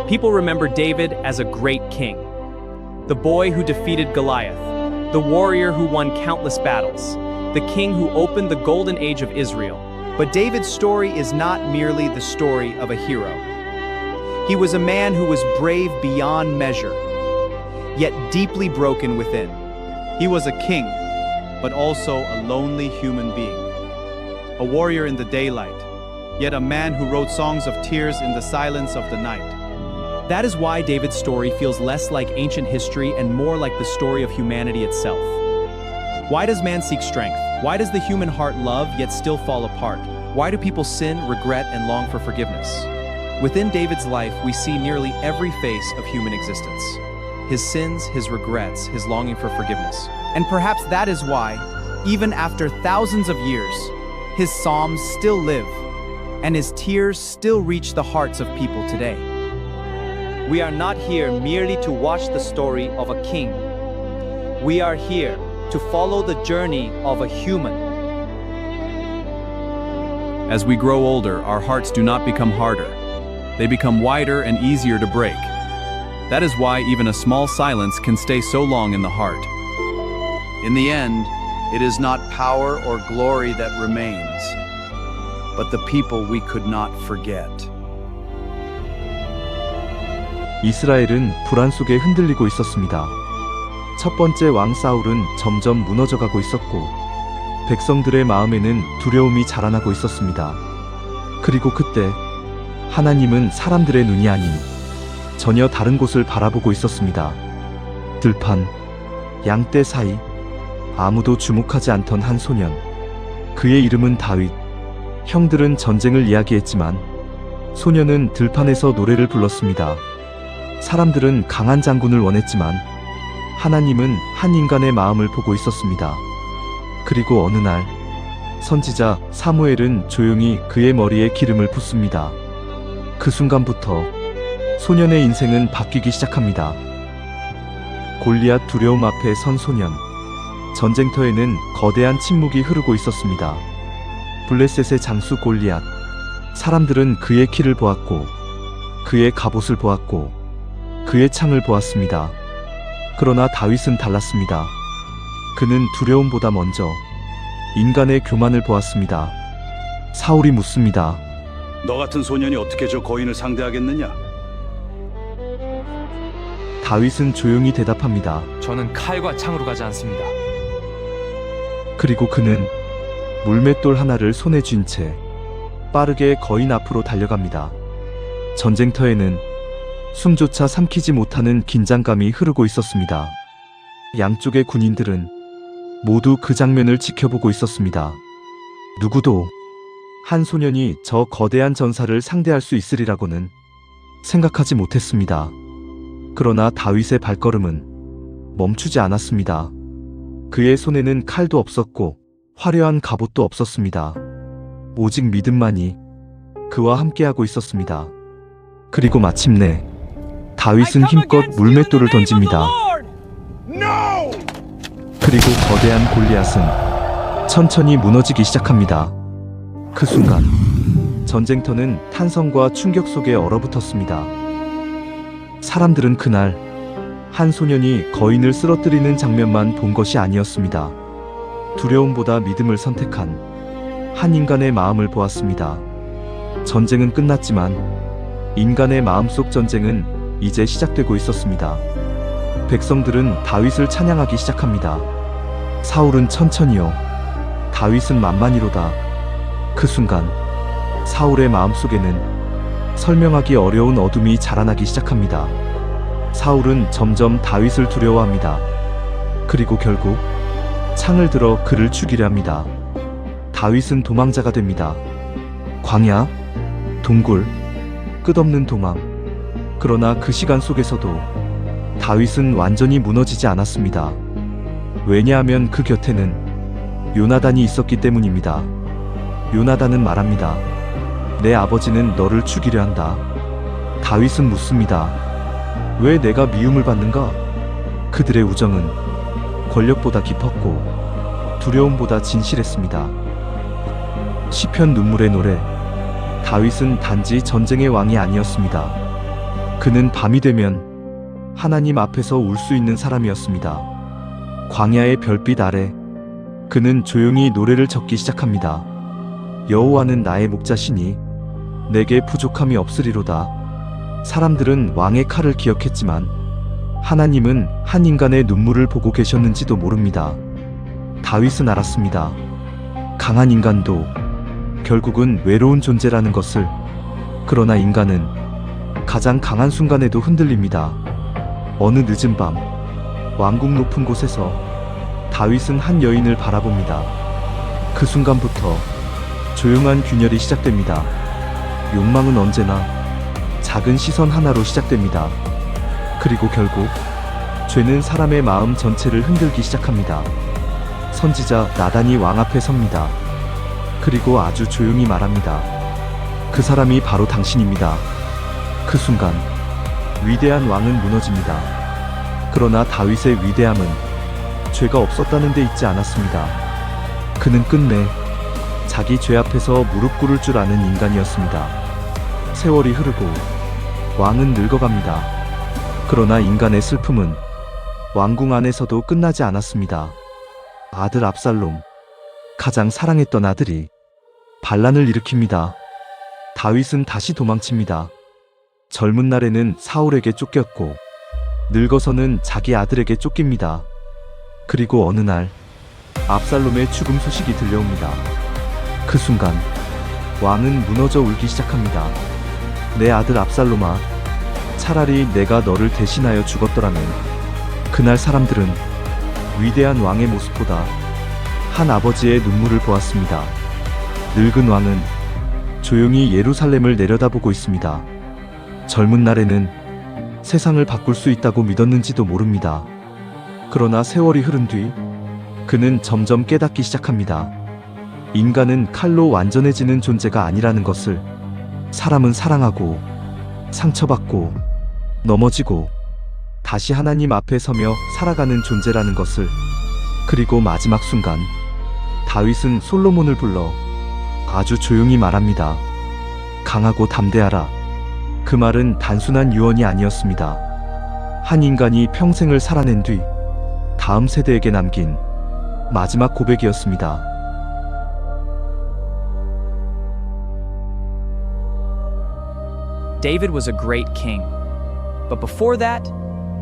People remember David as a great king. The boy who defeated Goliath, the warrior who won countless battles, the king who opened the golden age of Israel. But David's story is not merely the story of a hero. He was a man who was brave beyond measure, yet deeply broken within. He was a king, but also a lonely human being. A warrior in the daylight, yet a man who wrote songs of tears in the silence of the night. That is why David's story feels less like ancient history and more like the story of humanity itself. Why does man seek strength? Why does the human heart love yet still fall apart? Why do people sin, regret, and long for forgiveness? Within David's life, we see nearly every face of human existence. His sins, his regrets, his longing for forgiveness. And perhaps that is why, even after thousands of years, his psalms still live, and his tears still reach the hearts of people today. We are not here merely to watch the story of a king. We are here to follow the journey of a human. As we grow older, our hearts do not become harder. They become wider and easier to break. That is why even a small silence can stay so long in the heart. In the end, it is not power or glory that remains, but the people we could not forget. 이스라엘은 불안 속에 흔들리고 있었습니다. 첫 번째 왕 사울은 점점 무너져가고 있었고, 백성들의 마음에는 두려움이 자라나고 있었습니다. 그리고 그때 하나님은 사람들의 눈이 아닌 전혀 다른 곳을 바라보고 있었습니다. 들판, 양떼 사이, 아무도 주목하지 않던 한 소년. 그의 이름은 다윗. 형들은 전쟁을 이야기했지만 소년은 들판에서 노래를 불렀습니다. 사람들은 강한 장군을 원했지만 하나님은 한 인간의 마음을 보고 있었습니다. 그리고 어느 날 선지자 사무엘은 조용히 그의 머리에 기름을 붓습니다. 그 순간부터 소년의 인생은 바뀌기 시작합니다. 골리앗 두려움 앞에 선 소년. 전쟁터에는 거대한 침묵이 흐르고 있었습니다. 블레셋의 장수 골리앗. 사람들은 그의 키를 보았고, 그의 갑옷을 보았고, 그의 창을 보았습니다. 그러나 다윗은 달랐습니다. 그는 두려움보다 먼저 인간의 교만을 보았습니다. 사울이 묻습니다. 너 같은 소년이 어떻게 저 거인을 상대하겠느냐? 다윗은 조용히 대답합니다. 저는 칼과 창으로 가지 않습니다. 그리고 그는 물맷돌 하나를 손에 쥔 채 빠르게 거인 앞으로 달려갑니다. 전쟁터에는 숨조차 삼키지 못하는 긴장감이 흐르고 있었습니다. 양쪽의 군인들은 모두 그 장면을 지켜보고 있었습니다. 누구도 한 소년이 저 거대한 전사를 상대할 수 있으리라고는 생각하지 못했습니다. 그러나 다윗의 발걸음은 멈추지 않았습니다. 그의 손에는 칼도 없었고 화려한 갑옷도 없었습니다. 오직 믿음만이 그와 함께하고 있었습니다. 그리고 마침내 다윗은 힘껏 물맷돌을 던집니다. 그리고 거대한 골리앗은 천천히 무너지기 시작합니다. 그 순간 전쟁터는 탄성과 충격 속에 얼어붙었습니다. 사람들은 그날 한 소년이 거인을 쓰러뜨리는 장면만 본 것이 아니었습니다. 두려움보다 믿음을 선택한 한 인간의 마음을 보았습니다. 전쟁은 끝났지만 인간의 마음속 전쟁은 이제 시작되고 있었습니다. 백성들은 다윗을 찬양하기 시작합니다. 사울은 천천히요, 다윗은 만만히로다. 그 순간 사울의 마음속에는 설명하기 어려운 어둠이 자라나기 시작합니다. 사울은 점점 다윗을 두려워합니다. 그리고 결국 창을 들어 그를 죽이려 합니다. 다윗은 도망자가 됩니다. 광야, 동굴, 끝없는 도망. 그러나 그 시간 속에서도 다윗은 완전히 무너지지 않았습니다. 왜냐하면 그 곁에는 요나단이 있었기 때문입니다. 요나단은 말합니다. 내 아버지는 너를 죽이려 한다. 다윗은 묻습니다. 왜 내가 미움을 받는가? 그들의 우정은 권력보다 깊었고 두려움보다 진실했습니다. 시편 눈물의 노래. 다윗은 단지 전쟁의 왕이 아니었습니다. 그는 밤이 되면 하나님 앞에서 울 수 있는 사람이었습니다. 광야의 별빛 아래 그는 조용히 노래를 적기 시작합니다. 여호와는 나의 목자시니 내게 부족함이 없으리로다. 사람들은 왕의 칼을 기억했지만 하나님은 한 인간의 눈물을 보고 계셨는지도 모릅니다. 다윗은 알았습니다. 강한 인간도 결국은 외로운 존재라는 것을. 그러나 인간은 가장 강한 순간에도 흔들립니다. 어느 늦은 밤 왕궁 높은 곳에서 다윗은 한 여인을 바라봅니다. 그 순간부터 조용한 균열이 시작됩니다. 욕망은 언제나 작은 시선 하나로 시작됩니다. 그리고 결국 죄는 사람의 마음 전체를 흔들기 시작합니다. 선지자 나단이 왕 앞에 섭니다. 그리고 아주 조용히 말합니다. 그 사람이 바로 당신입니다. 그 순간 위대한 왕은 무너집니다. 그러나 다윗의 위대함은 죄가 없었다는 데 있지 않았습니다. 그는 끝내 자기 죄 앞에서 무릎 꿇을 줄 아는 인간이었습니다. 세월이 흐르고 왕은 늙어갑니다. 그러나 인간의 슬픔은 왕궁 안에서도 끝나지 않았습니다. 아들 압살롬, 가장 사랑했던 아들이 반란을 일으킵니다. 다윗은 다시 도망칩니다. 젊은 날에는 사울에게 쫓겼고 늙어서는 자기 아들에게 쫓깁니다. 그리고 어느 날 압살롬의 죽음 소식이 들려옵니다. 그 순간 왕은 무너져 울기 시작합니다. 내 아들 압살롬아, 차라리 내가 너를 대신하여 죽었더라면. 그날 사람들은 위대한 왕의 모습보다 한 아버지의 눈물을 보았습니다. 늙은 왕은 조용히 예루살렘을 내려다보고 있습니다. 젊은 날에는 세상을 바꿀 수 있다고 믿었는지도 모릅니다. 그러나 세월이 흐른 뒤 그는 점점 깨닫기 시작합니다. 인간은 칼로 완전해지는 존재가 아니라는 것을. 사람은 사랑하고 상처받고 넘어지고 다시 하나님 앞에 서며 살아가는 존재라는 것을. 그리고 마지막 순간 다윗은 솔로몬을 불러 아주 조용히 말합니다. 강하고 담대하라. 그 말은 단순한 유언이 아니었습니다. 한 인간이 평생을 살아낸 뒤 다음 세대에게 남긴 마지막 고백이었습니다. David was a great king, but before that,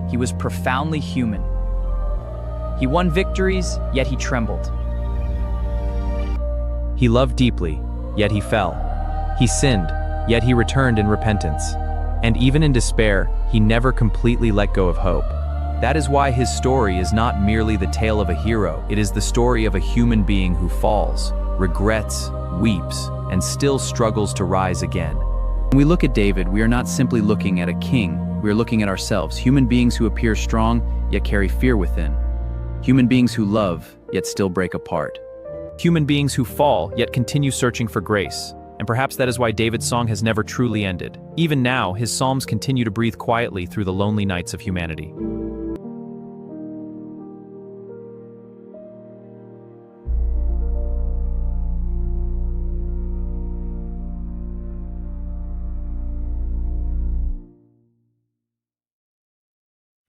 he was profoundly human. He won victories, yet he trembled. He loved deeply, yet he fell. He sinned, yet he returned in repentance. And even in despair, he never completely let go of hope. That is why his story is not merely the tale of a hero, it is the story of a human being who falls, regrets, weeps, and still struggles to rise again. When we look at David, we are not simply looking at a king, we are looking at ourselves, human beings who appear strong, yet carry fear within. Human beings who love, yet still break apart. Human beings who fall, yet continue searching for grace. And perhaps that is why David's song has never truly ended. Even now, his psalms continue to breathe quietly through the lonely nights of humanity.